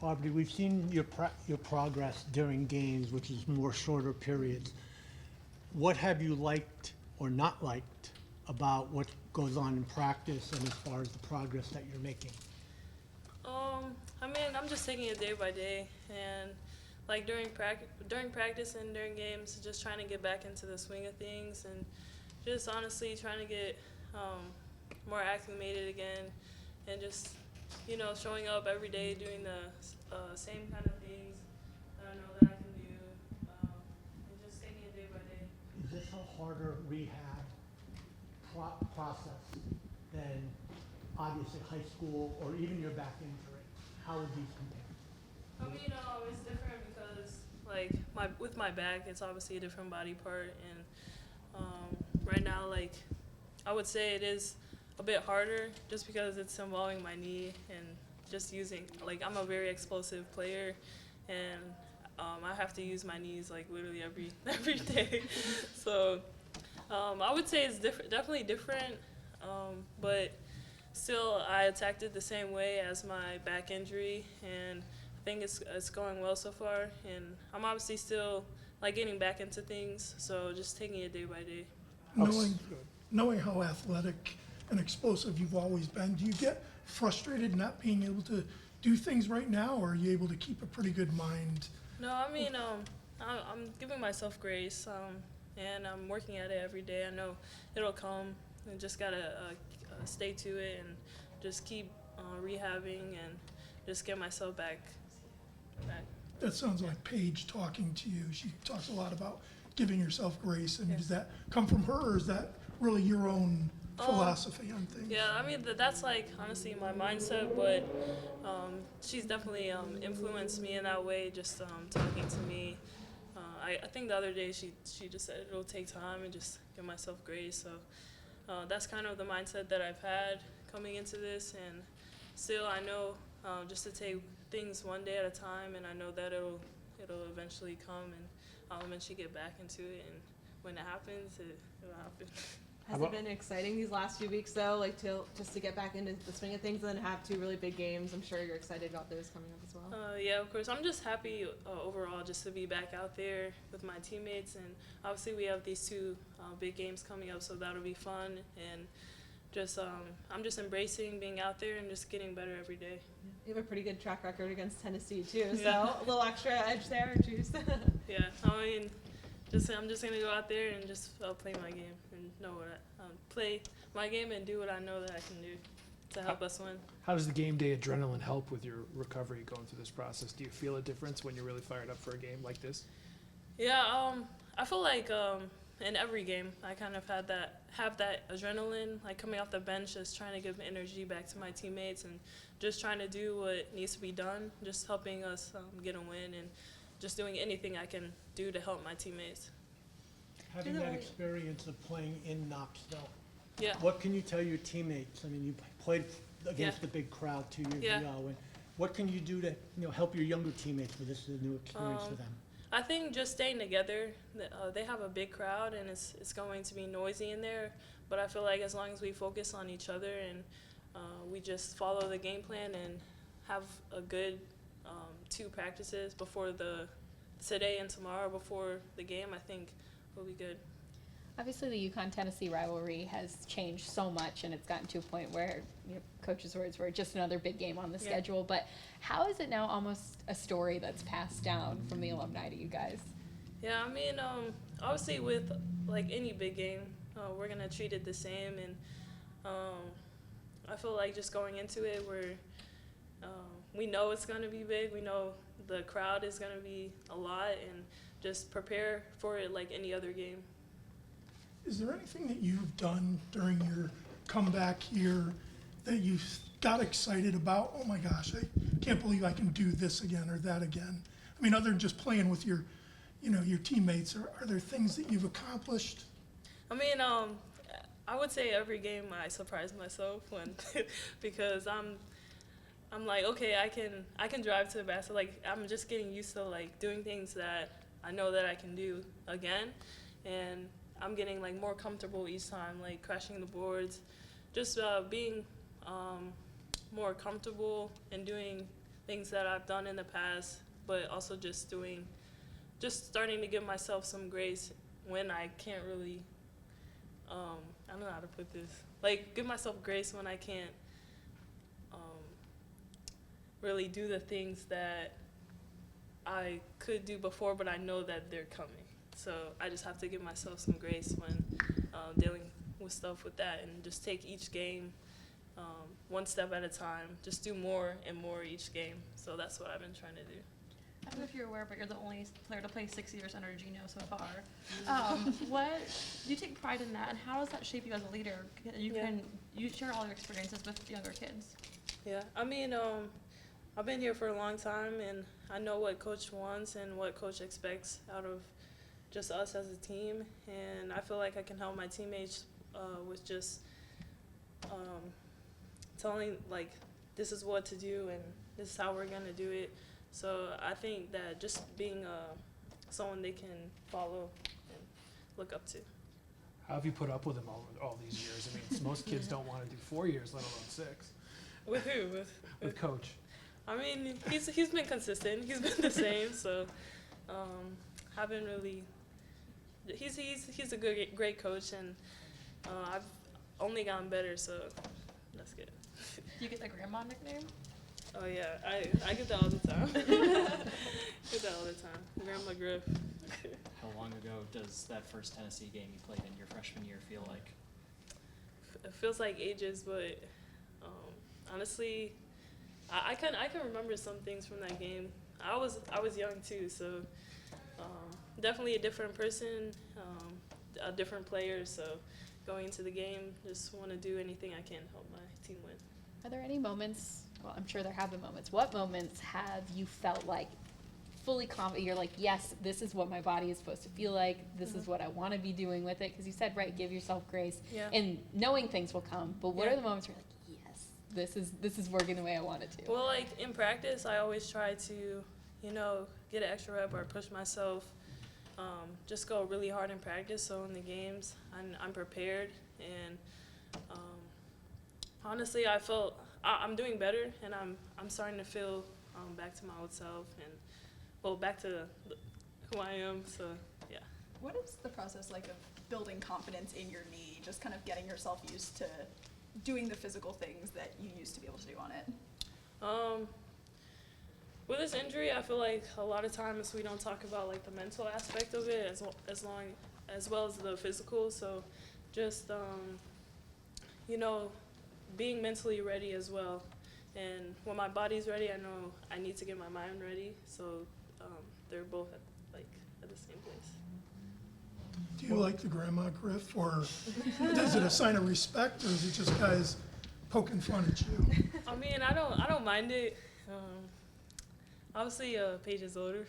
Aubrey, we've seen your progress during games, which is more shorter periods. What have you liked or not liked about what goes on in practice and as far as the progress that you're making? I mean, I'm just taking it day by day, and like during practice and during games, just trying to get back into the swing of things, and just honestly trying to get more acclimated again, and just showing up every day doing the same kind of things that I know that I can do, and just taking it day by day. Is this a harder rehab process than obviously high school or even your back injury? How would these compare? I mean, it's different because like with my back, it's obviously a different body part, and right now, like I would say it is a bit harder just because it's involving my knee and just using like I'm a very explosive player, and I have to use my knees like literally every day. So I would say it's definitely different, but still I attacked it the same way as my back injury, and I think it's going well so far, and I'm obviously still like getting back into things, so just taking it day by day. Knowing how athletic and explosive you've always been, do you get frustrated not being able to do things right now, or are you able to keep a pretty good mind? No, I mean, I'm giving myself grace, and I'm working at it every day. I know it'll come, and just gotta stay to it and just keep rehabbing and just get myself back. That sounds like Paige talking to you. She talks a lot about giving yourself grace, and does that come from her, or is that really your own philosophy on things? Yeah, I mean that's like honestly my mindset, but she's definitely influenced me in that way. Just talking to me, I think the other day she just said it'll take time and just give myself grace. So that's kind of the mindset that I've had coming into this, and still I know just to take things one day at a time, and I know that it'll eventually come, and I'll eventually get back into it, and when it happens, it'll happen. Has it been exciting these last few weeks though, like just to get back into the swing of things and then have two really big games? I'm sure you're excited about those coming up as well. Yeah, of course. I'm just happy overall just to be back out there with my teammates, and obviously we have these two big games coming up, so that'll be fun, and just I'm just embracing being out there and just getting better every day. You have a pretty good track record against Tennessee too, so a little extra edge there, juice. Yeah, I mean, I'm just gonna go out there and just play my game and know what play my game and do what I know that I can do to help us win. How does the game day adrenaline help with your recovery going through this process? Do you feel a difference when you're really fired up for a game like this? Yeah, I feel like in every game I kind of have that adrenaline, like coming off the bench, just trying to give energy back to my teammates and just trying to do what needs to be done, just helping us get a win, and just doing anything I can do to help my teammates. Having that experience of playing in Knoxville, Yeah. what can you tell your teammates? I mean, you played against the big crowd 2 years ago. And what can you do to help your younger teammates, for this is a new experience for them? I think just staying together. They have a big crowd, and it's going to be noisy in there. But I feel like as long as we focus on each other and we just follow the game plan and have a good 2 practices before today and tomorrow before the game, I think we'll be good. Obviously, the UConn-Tennessee rivalry has changed so much, and it's gotten to a point where, coach's words were just another big game on the schedule. But how is it now almost a story that's passed down from the alumni to you guys? Yeah, I mean, obviously with like any big game, we're gonna treat it the same, and I feel like just going into it, we know it's gonna be big. We know the crowd is gonna be a lot, and just prepare for it like any other game. Is there anything that you've done during your comeback here that you got excited about? Oh my gosh, I can't believe I can do this again or that again. I mean, other than just playing with your teammates, are there things that you've accomplished? I mean, I would say every game I surprise myself when, because I'm like, okay, I can drive to the basket. Like, I'm just getting used to like doing things that I know that I can do again, and I'm getting like more comfortable each time, like crashing the boards, just being more comfortable and doing things that I've done in the past, but also just starting to give myself some grace when I can't really, I don't know how to put this, like give myself grace when I can't really do the things that I could do before, but I know that they're coming. So I just have to give myself some grace when dealing with stuff with that, and just take each game one step at a time. Just do more and more each game. So that's what I've been trying to do. I don't know if you're aware, but you're the only player to play 6 years under Gino so far. What do you take pride in that, and how does that shape you as a leader? You share all your experiences with younger kids. Yeah, I mean, I've been here for a long time, and I know what Coach wants and what Coach expects out of just us as a team. And I feel like I can help my teammates with just telling, like, this is what to do and this is how we're going to do it. So I think that just being someone they can follow and look up to. How have you put up with him all these years? I mean, most kids don't want to do 4 years, let alone 6. With who? With Coach. I mean, he's been consistent. He's been the same. So haven't really. He's a great coach, and I've only gotten better. So that's good. Do you get the grandma nickname? Oh yeah, I get that all the time. Get that all the time. Grandma Griff. How long ago does that first Tennessee game you played in your freshman year feel like? It feels like ages, but honestly, I can remember some things from that game. I was young too, so definitely a different person, a different player. So going into the game, just want to do anything I can to help my team win. Are there any moments, well, I'm sure there have been moments, what moments have you felt like fully confident, you're like, yes, this is what my body is supposed to feel like, this is what I want to be doing with it? Because you said, right, give yourself grace, Yeah. and knowing things will come, but what Yeah. are the moments where you're like, yes, this is working the way I want it to? Well, like in practice, I always try to, get an extra rep or push myself. Just go really hard in practice. So in the games, I'm prepared, and honestly, I felt I'm doing better, and I'm starting to feel back to my old self, and back to who I am. So yeah. What is the process like of building confidence in your knee, just kind of getting yourself used to doing the physical things that you used to be able to do on it? With this injury, I feel like a lot of times we don't talk about like the mental aspect of it as well as the physical. So just being mentally ready as well. And when my body's ready, I know I need to get my mind ready. So they're both at the same place. Do you like the grandma Griff, or is it a sign of respect, or is it just guys poking fun at you? I mean, I don't mind it. Obviously, Paige is older,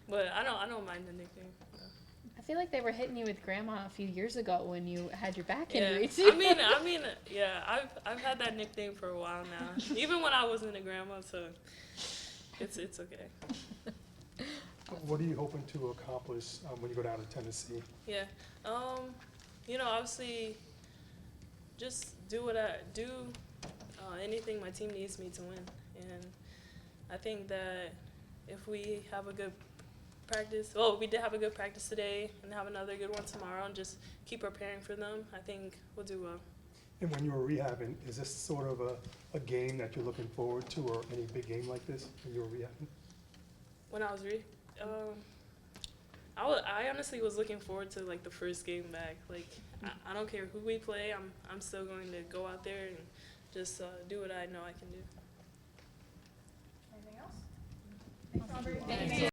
but I don't mind the nickname. I feel like they were hitting you with grandma a few years ago when you had your back Yeah, injury too. I mean, yeah, I've had that nickname for a while now, even when I wasn't a grandma. So it's okay. What are you hoping to accomplish when you go down to Tennessee? Yeah, obviously, just do what I do. Anything my team needs me to win, and I think that if we have a good practice, we did have a good practice today, and have another good one tomorrow, and just keep preparing for them, I think we'll do well. And when you were rehabbing, is this sort of a game that you're looking forward to, or any big game like this when you were rehabbing? When I was I honestly was looking forward to like the first game back. Like I don't care who we play, I'm still going to go out there and just do what I know I can do. Anything else? Thanks, Aubrey. Thank you.